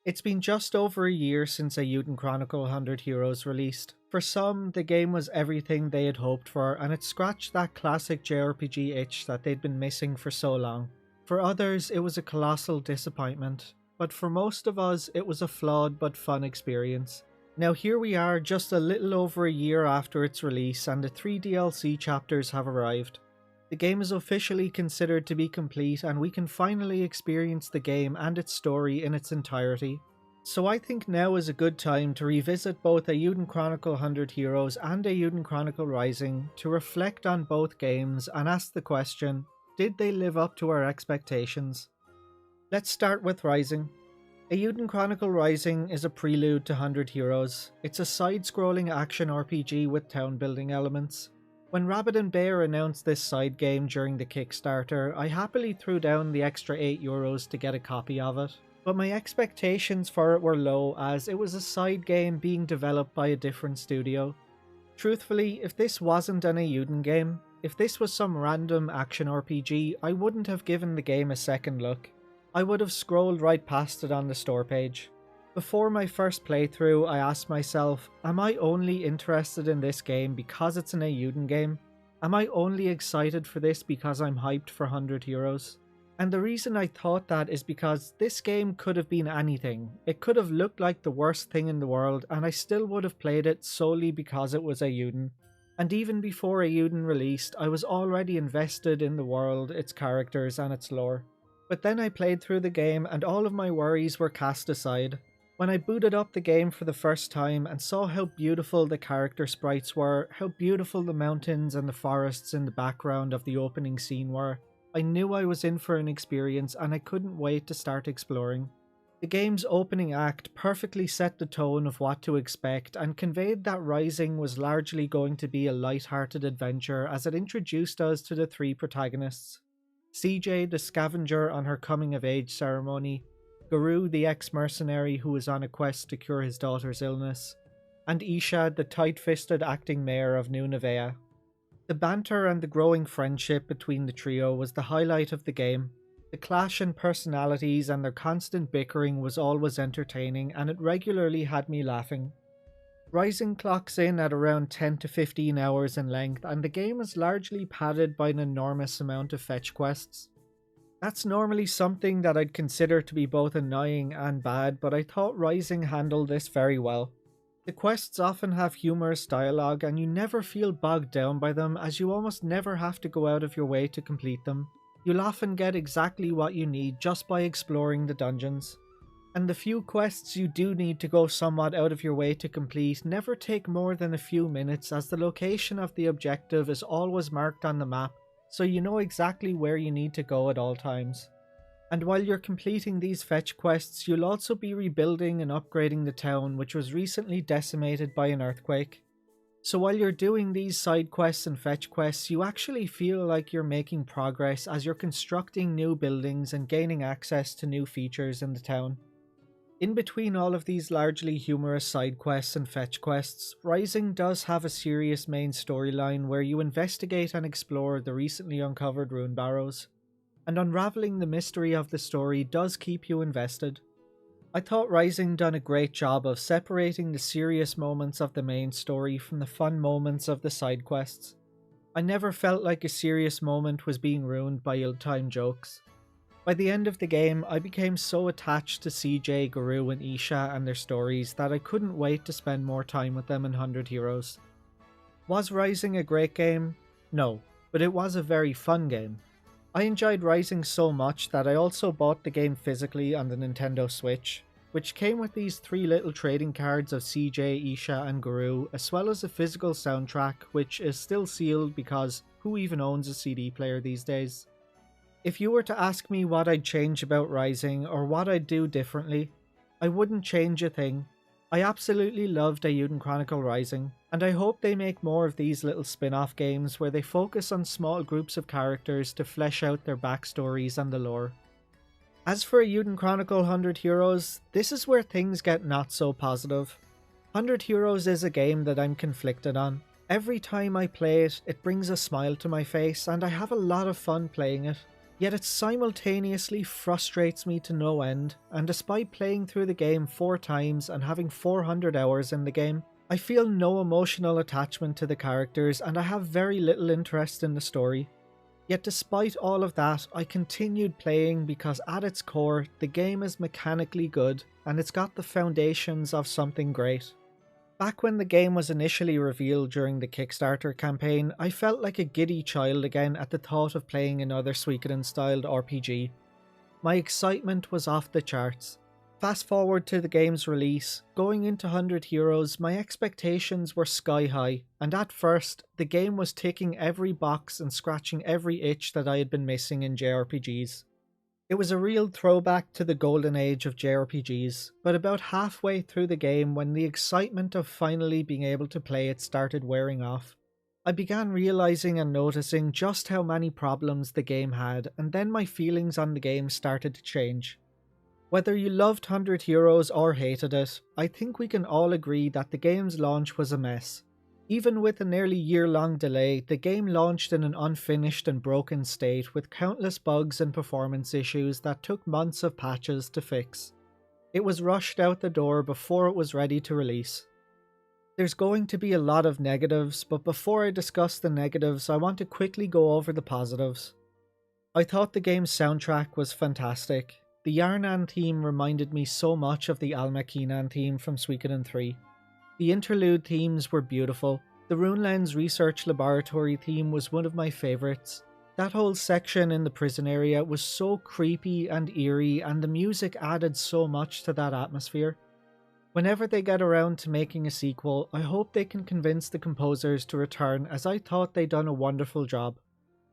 It's been just over a year since Eiyuden Chronicle 100 Heroes released. For some, the game was everything they had hoped for, and it scratched that classic JRPG itch that they'd been missing for so long. For others, it was a colossal disappointment, but for most of us, it was a flawed but fun experience. Now here we are, just a little over a year after its release, and the 3 DLC chapters have arrived. The game is officially considered to be complete, and we can finally experience the game and its story in its entirety. So I think now is a good time to revisit both Eiyuden Chronicle 100 Heroes and Eiyuden Chronicle Rising to reflect on both games and ask the question, did they live up to our expectations? Let's start with Rising. Eiyuden Chronicle Rising is a prelude to 100 Heroes. It's a side-scrolling action RPG with town-building elements. When Rabbit and Bear announced this side game during the Kickstarter, I happily threw down the extra €8 to get a copy of it. But my expectations for it were low, as it was a side game being developed by a different studio. Truthfully, if this wasn't an Eiyuden game, if this was some random action RPG, I wouldn't have given the game a second look. I would have scrolled right past it on the store page. Before my first playthrough, I asked myself, am I only interested in this game because it's an Eiyuden game? Am I only excited for this because I'm hyped for 100 Heroes? And the reason I thought that is because this game could have been anything. It could have looked like the worst thing in the world, and I still would have played it solely because it was Eiyuden. And even before Eiyuden released, I was already invested in the world, its characters, and its lore. But then I played through the game and all of my worries were cast aside. When I booted up the game for the first time and saw how beautiful the character sprites were, how beautiful the mountains and the forests in the background of the opening scene were, I knew I was in for an experience and I couldn't wait to start exploring. The game's opening act perfectly set the tone of what to expect and conveyed that Rising was largely going to be a light-hearted adventure as it introduced us to the 3 protagonists. CJ, the scavenger on her coming-of-age ceremony, Guru, the ex-mercenary who was on a quest to cure his daughter's illness, and Isha, the tight-fisted acting mayor of New Nevea. The banter and the growing friendship between the trio was the highlight of the game. The clash in personalities and their constant bickering was always entertaining, and it regularly had me laughing. Rising clocks in at around 10 to 15 hours in length, and the game is largely padded by an enormous amount of fetch quests. That's normally something that I'd consider to be both annoying and bad, but I thought Rising handled this very well. The quests often have humorous dialogue and you never feel bogged down by them, as you almost never have to go out of your way to complete them. You'll often get exactly what you need just by exploring the dungeons. And the few quests you do need to go somewhat out of your way to complete never take more than a few minutes, as the location of the objective is always marked on the map, so you know exactly where you need to go at all times. And while you're completing these fetch quests, you'll also be rebuilding and upgrading the town, which was recently decimated by an earthquake. So while you're doing these side quests and fetch quests, you actually feel like you're making progress as you're constructing new buildings and gaining access to new features in the town. In between all of these largely humorous side quests and fetch quests, Rising does have a serious main storyline where you investigate and explore the recently uncovered rune barrows, and unravelling the mystery of the story does keep you invested. I thought Rising done a great job of separating the serious moments of the main story from the fun moments of the side quests. I never felt like a serious moment was being ruined by ill-timed jokes. By the end of the game, I became so attached to CJ, Guru and Isha and their stories that I couldn't wait to spend more time with them in 100 Heroes. Was Rising a great game? No, but it was a very fun game. I enjoyed Rising so much that I also bought the game physically on the Nintendo Switch, which came with these 3 little trading cards of CJ, Isha and Guru, as well as a physical soundtrack which is still sealed because who even owns a CD player these days? If you were to ask me what I'd change about Rising or what I'd do differently, I wouldn't change a thing. I absolutely loved Eiyuden Chronicle Rising, and I hope they make more of these little spin-off games where they focus on small groups of characters to flesh out their backstories and the lore. As for Eiyuden Chronicle 100 Heroes, this is where things get not so positive. 100 Heroes is a game that I'm conflicted on. Every time I play it, it brings a smile to my face and I have a lot of fun playing it. Yet it simultaneously frustrates me to no end, and despite playing through the game 4 times and having 400 hours in the game, I feel no emotional attachment to the characters and I have very little interest in the story. Yet despite all of that, I continued playing because at its core, the game is mechanically good and it's got the foundations of something great. Back when the game was initially revealed during the Kickstarter campaign, I felt like a giddy child again at the thought of playing another Suikoden-styled RPG. My excitement was off the charts. Fast forward to the game's release, going into 100 Heroes, my expectations were sky high, and at first, the game was ticking every box and scratching every itch that I had been missing in JRPGs. It was a real throwback to the golden age of JRPGs, but about halfway through the game when the excitement of finally being able to play it started wearing off, I began realizing and noticing just how many problems the game had, and then my feelings on the game started to change. Whether you loved 100 Heroes or hated it, I think we can all agree that the game's launch was a mess. Even with a nearly year-long delay, the game launched in an unfinished and broken state with countless bugs and performance issues that took months of patches to fix. It was rushed out the door before it was ready to release. There's going to be a lot of negatives, but before I discuss the negatives, I want to quickly go over the positives. I thought the game's soundtrack was fantastic. The Yarnan theme reminded me so much of the Alma Keenan theme from Suikoden 3. The interlude themes were beautiful. The Runelands Research Laboratory theme was one of my favourites. That whole section in the prison area was so creepy and eerie, and the music added so much to that atmosphere. Whenever they get around to making a sequel, I hope they can convince the composers to return, as I thought they'd done a wonderful job.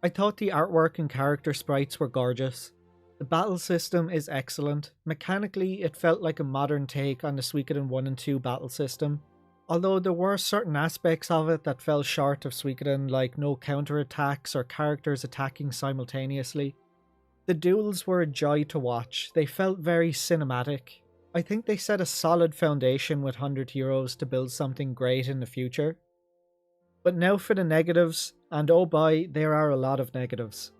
I thought the artwork and character sprites were gorgeous. The battle system is excellent. Mechanically, it felt like a modern take on the Suikoden 1 and 2 battle system. Although there were certain aspects of it that fell short of Suikoden, like no counterattacks or characters attacking simultaneously. The duels were a joy to watch. They felt very cinematic. I think they set a solid foundation with 100 Heroes to build something great in the future. But now for the negatives, and oh boy, there are a lot of negatives.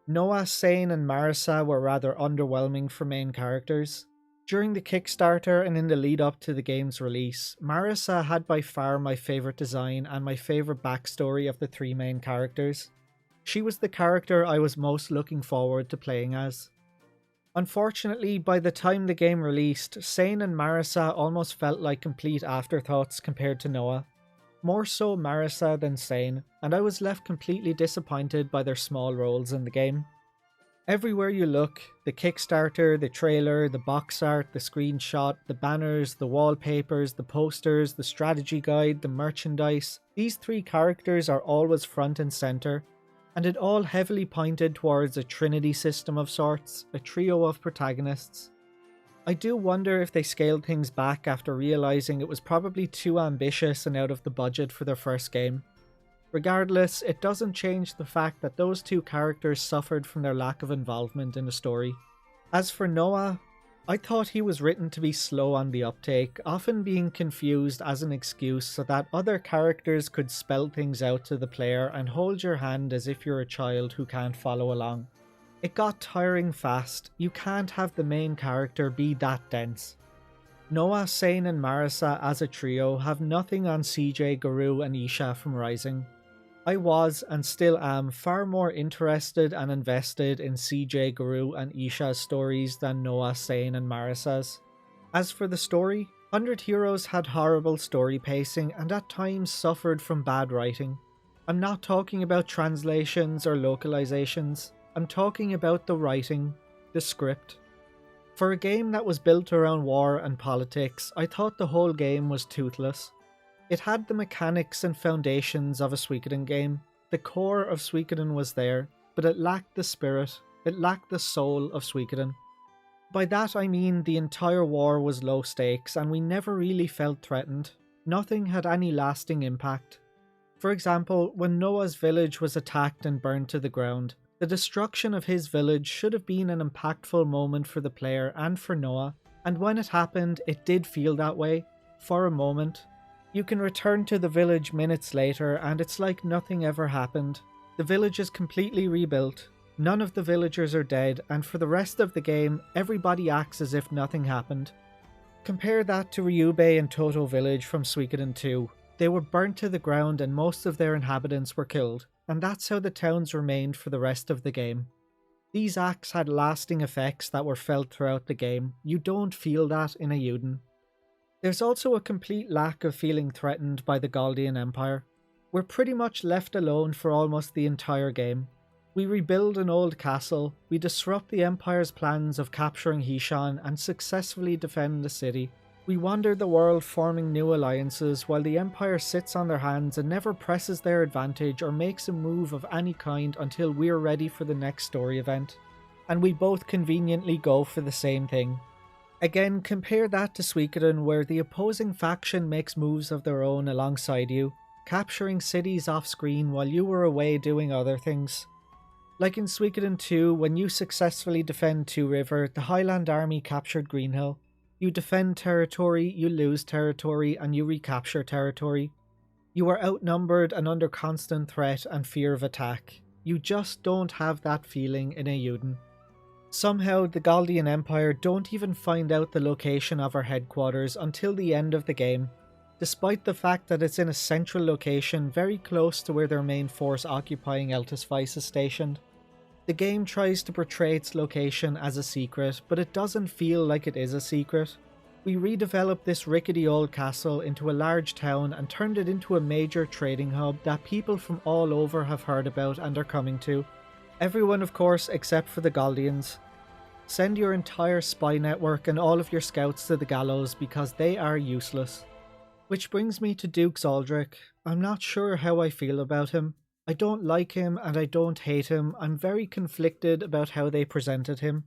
Noah, Sane and Marisa were rather underwhelming for main characters. During the Kickstarter and in the lead up to the game's release, Marisa had by far my favourite design and my favourite backstory of the 3 main characters. She was the character I was most looking forward to playing as. Unfortunately, by the time the game released, Sane and Marisa almost felt like complete afterthoughts compared to Noah. More so Marisa than Sane, and I was left completely disappointed by their small roles in the game. Everywhere you look, the Kickstarter, the trailer, the box art, the screenshot, the banners, the wallpapers, the posters, the strategy guide, the merchandise, these 3 characters are always front and center, and it all heavily pointed towards a trinity system of sorts, a trio of protagonists. I do wonder if they scaled things back after realizing it was probably too ambitious and out of the budget for their first game. Regardless, it doesn't change the fact that those 2 characters suffered from their lack of involvement in the story. As for Noah, I thought he was written to be slow on the uptake, often being confused as an excuse so that other characters could spell things out to the player and hold your hand as if you're a child who can't follow along. It got tiring fast. You can't have the main character be that dense. Noah, Sane and Marisa as a trio have nothing on CJ, Guru and Isha from Rising. I was, and still am, far more interested and invested in CJ, Guru and Isha's stories than Noah, Sane and Marisa's. As for the story, 100 Heroes had horrible story pacing and at times suffered from bad writing. I'm not talking about translations or localizations, I'm talking about the writing, the script. For a game that was built around war and politics, I thought the whole game was toothless. It had the mechanics and foundations of a Suikoden game. The core of Suikoden was there, but it lacked the spirit, it lacked the soul of Suikoden. By that I mean the entire war was low stakes and we never really felt threatened. Nothing had any lasting impact. For example, when Noah's village was attacked and burned to the ground, the destruction of his village should have been an impactful moment for the player and for Noah, and when it happened, it did feel that way, for a moment. You can return to the village minutes later and it's like nothing ever happened. The village is completely rebuilt. None of the villagers are dead, and for the rest of the game, everybody acts as if nothing happened. Compare that to Ryubei and Toto Village from Suikoden 2. They were burnt to the ground and most of their inhabitants were killed, and that's how the towns remained for the rest of the game. These acts had lasting effects that were felt throughout the game. You don't feel that in Eiyuden. There's also a complete lack of feeling threatened by the Galdian Empire. We're pretty much left alone for almost the entire game. We rebuild an old castle, we disrupt the Empire's plans of capturing Hishan and successfully defend the city. We wander the world forming new alliances while the Empire sits on their hands and never presses their advantage or makes a move of any kind until we're ready for the next story event. And we both conveniently go for the same thing. Again, compare that to Suikoden where the opposing faction makes moves of their own alongside you, capturing cities off screen while you were away doing other things. Like in Suikoden 2, when you successfully defend Two River, the Highland Army captured Greenhill. You defend territory, you lose territory, and you recapture territory. You are outnumbered and under constant threat and fear of attack. You just don't have that feeling in Eiyuden. Somehow, the Galdian Empire don't even find out the location of our headquarters until the end of the game, despite the fact that it's in a central location very close to where their main force occupying Eltisvice is stationed. The game tries to portray its location as a secret, but it doesn't feel like it is a secret. We redeveloped this rickety old castle into a large town and turned it into a major trading hub that people from all over have heard about and are coming to. Everyone, of course, except for the Galdians. Send your entire spy network and all of your scouts to the gallows because they are useless. Which brings me to Duke Zaldric. I'm not sure how I feel about him. I don't like him and I don't hate him. I'm very conflicted about how they presented him.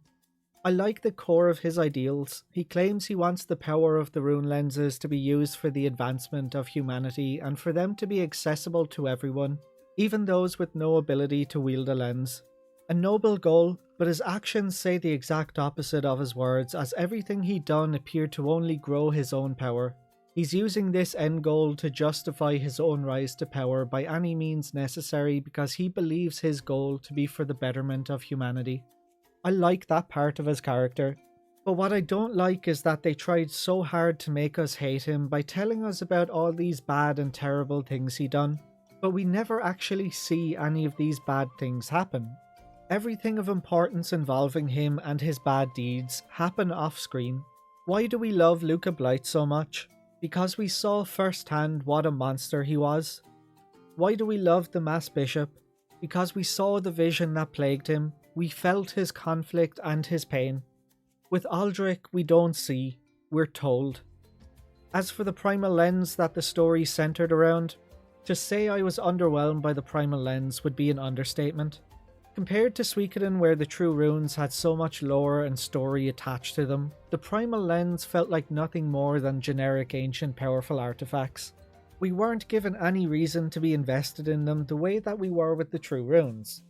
I like the core of his ideals. He claims he wants the power of the rune lenses to be used for the advancement of humanity and for them to be accessible to everyone, even those with no ability to wield a lens. A noble goal, but his actions say the exact opposite of his words, as everything he'd done appeared to only grow his own power. He's using this end goal to justify his own rise to power by any means necessary because he believes his goal to be for the betterment of humanity. I like that part of his character, but what I don't like is that they tried so hard to make us hate him by telling us about all these bad and terrible things he done, but we never actually see any of these bad things happen. Everything of importance involving him and his bad deeds happen off screen. Why do we love Luca Blight so much? Because we saw firsthand what a monster he was. Why do we love the Mass Bishop? Because we saw the vision that plagued him. We felt his conflict and his pain. With Aldrich, we don't see, we're told. As for the Primal Lens that the story centered around, to say I was underwhelmed by the Primal Lens would be an understatement. Compared to Suikoden where the True Runes had so much lore and story attached to them, the Primal Lens felt like nothing more than generic ancient powerful artifacts. We weren't given any reason to be invested in them the way that we were with the True Runes.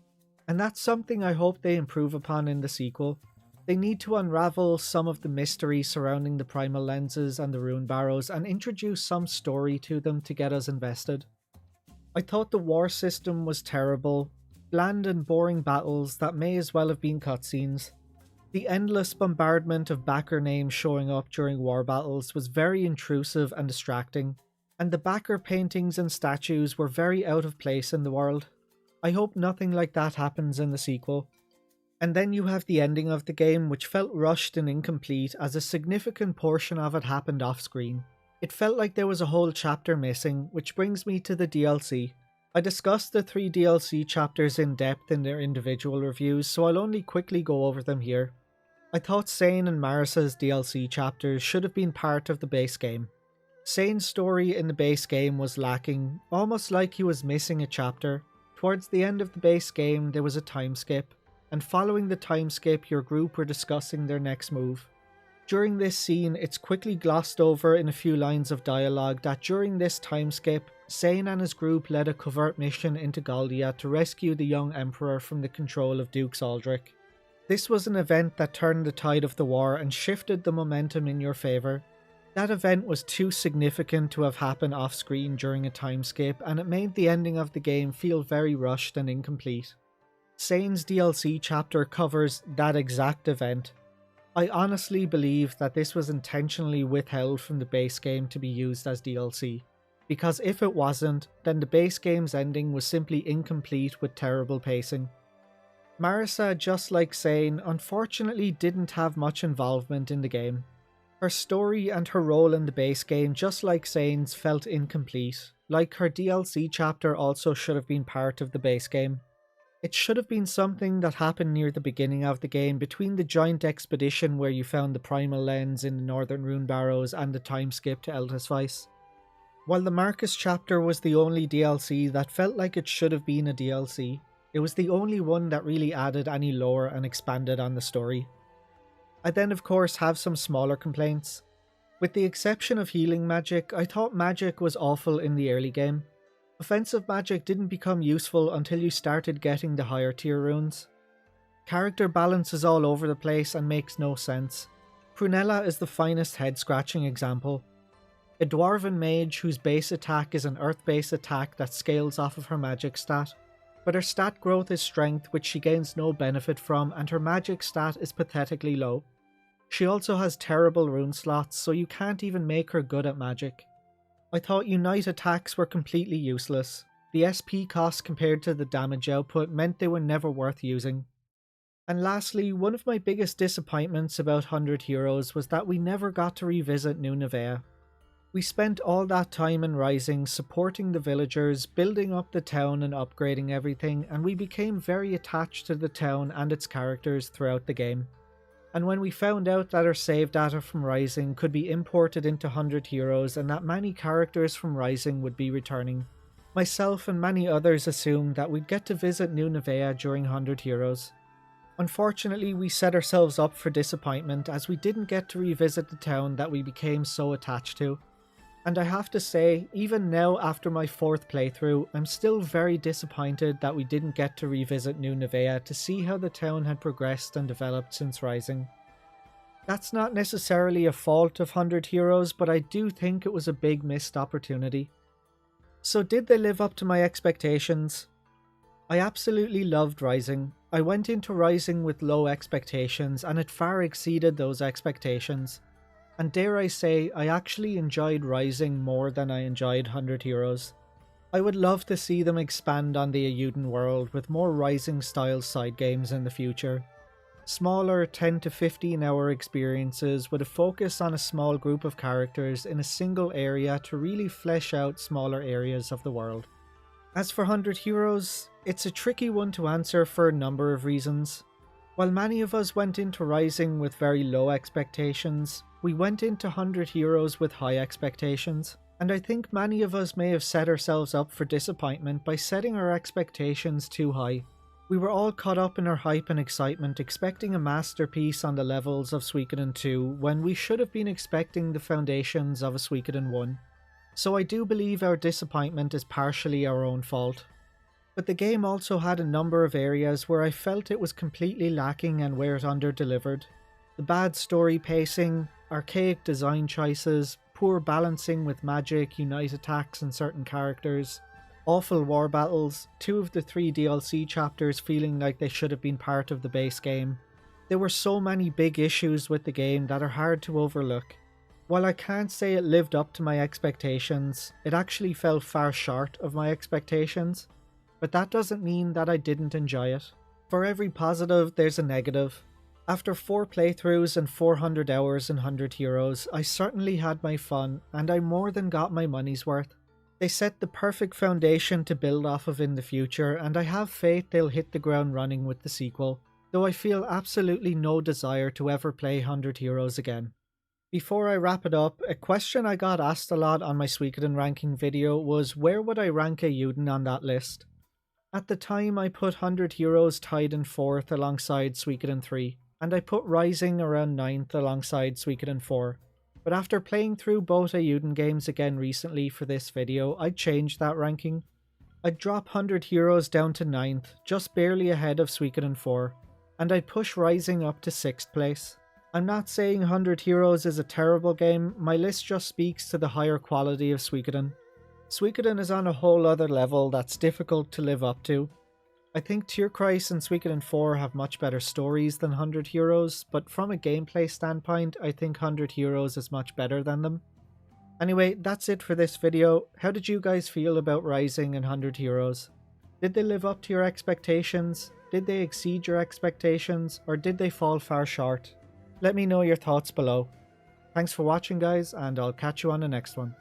And that's something I hope they improve upon in the sequel. They need to unravel some of the mystery surrounding the Primal Lenses and the Rune Barrows and introduce some story to them to get us invested. I thought the war system was terrible. Bland and boring battles that may as well have been cutscenes. The endless bombardment of backer names showing up during war battles was very intrusive and distracting, and the backer paintings and statues were very out of place in the world. I hope nothing like that happens in the sequel. And then you have the ending of the game, which felt rushed and incomplete as a significant portion of it happened off screen. It felt like there was a whole chapter missing, which brings me to the DLC. I discussed the 3 DLC chapters in depth in their individual reviews, so I'll only quickly go over them here. I thought Sane and Marisa's DLC chapters should have been part of the base game. Sane's story in the base game was lacking, almost like he was missing a chapter. Towards the end of the base game there was a time skip, and following the time skip your group were discussing their next move. During this scene, it's quickly glossed over in a few lines of dialogue that during this time skip, Sane and his group led a covert mission into Galdia to rescue the young Emperor from the control of Duke Zaldric. This was an event that turned the tide of the war and shifted the momentum in your favour. That event was too significant to have happened off screen during a time skip, and it made the ending of the game feel very rushed and incomplete. Sane's DLC chapter covers that exact event. I honestly believe that this was intentionally withheld from the base game to be used as DLC, because if it wasn't, then the base game's ending was simply incomplete with terrible pacing. Marisa, just like Sane, unfortunately didn't have much involvement in the game. Her story and her role in the base game, just like Sane's, felt incomplete, like her DLC chapter also should have been part of the base game. It should have been something that happened near the beginning of the game, between the giant expedition where you found the primal lens in the Northern Rune Barrows and the time skip to Eltisvice. While the Marcus chapter was the only DLC that felt like it should have been a DLC, it was the only one that really added any lore and expanded on the story. I then of course have some smaller complaints. With the exception of healing magic, I thought magic was awful in the early game. Offensive magic didn't become useful until you started getting the higher tier runes. Character balance is all over the place and makes no sense. Prunella is the finest head-scratching example. A dwarven mage whose base attack is an earth-based attack that scales off of her magic stat, but her stat growth is strength, which she gains no benefit from, and her magic stat is pathetically low. She also has terrible rune slots, so you can't even make her good at magic. I thought Unite attacks were completely useless. The SP cost compared to the damage output meant they were never worth using. And lastly, one of my biggest disappointments about 100 Heroes was that we never got to revisit New Nevea. We spent all that time in Rising supporting the villagers, building up the town and upgrading everything, and we became very attached to the town and its characters throughout the game. And when we found out that our save data from Rising could be imported into 100 Heroes and that many characters from Rising would be returning, myself and many others assumed that we'd get to visit New Nevea during 100 Heroes. Unfortunately, we set ourselves up for disappointment as we didn't get to revisit the town that we became so attached to. And I have to say, even now after my 4th playthrough, I'm still very disappointed that we didn't get to revisit New Nevea to see how the town had progressed and developed since Rising. That's not necessarily a fault of 100 Heroes, but I do think it was a big missed opportunity. So did they live up to my expectations? I absolutely loved Rising. I went into Rising with low expectations and it far exceeded those expectations. And dare I say, I actually enjoyed Rising more than I enjoyed 100 Heroes. I would love to see them expand on the Eiyuden world with more Rising style side games in the future. Smaller 10 to 15 hour experiences with a focus on a small group of characters in a single area to really flesh out smaller areas of the world. As for 100 Heroes, it's a tricky one to answer for a number of reasons. While many of us went into Rising with very low expectations, we went into 100 Heroes with high expectations, and I think many of us may have set ourselves up for disappointment by setting our expectations too high. We were all caught up in our hype and excitement, expecting a masterpiece on the levels of Suikoden 2 when we should have been expecting the foundations of a Suikoden 1. So I do believe our disappointment is partially our own fault. But the game also had a number of areas where I felt it was completely lacking and where it under-delivered. The bad story pacing, archaic design choices, poor balancing with magic, unite attacks and certain characters, awful war battles, 2 of the 3 DLC chapters feeling like they should have been part of the base game. There were so many big issues with the game that are hard to overlook. While I can't say it lived up to my expectations, it actually fell far short of my expectations. But that doesn't mean that I didn't enjoy it. For every positive, there's a negative. After 4 playthroughs and 400 hours in 100 Heroes, I certainly had my fun, and I more than got my money's worth. They set the perfect foundation to build off of in the future, and I have faith they'll hit the ground running with the sequel, though I feel absolutely no desire to ever play 100 Heroes again. Before I wrap it up, a question I got asked a lot on my Suikoden ranking video was where would I rank Eiyuden on that list? At the time I put 100 Heroes tied in 4th alongside Suikoden 3, and I put Rising around 9th alongside Suikoden 4. But after playing through both Eiyuden games again recently for this video, I'd changed that ranking. I'd drop 100 Heroes down to 9th, just barely ahead of Suikoden 4, and I'd push Rising up to 6th place. I'm not saying 100 Heroes is a terrible game, my list just speaks to the higher quality of Suikoden. Suikoden is on a whole other level that's difficult to live up to. I think Tierkreis and Suikoden 4 have much better stories than 100 Heroes, but from a gameplay standpoint, I think 100 Heroes is much better than them. Anyway, that's it for this video. How did you guys feel about Rising and 100 Heroes? Did they live up to your expectations? Did they exceed your expectations? Or did they fall far short? Let me know your thoughts below. Thanks for watching guys, and I'll catch you on the next one.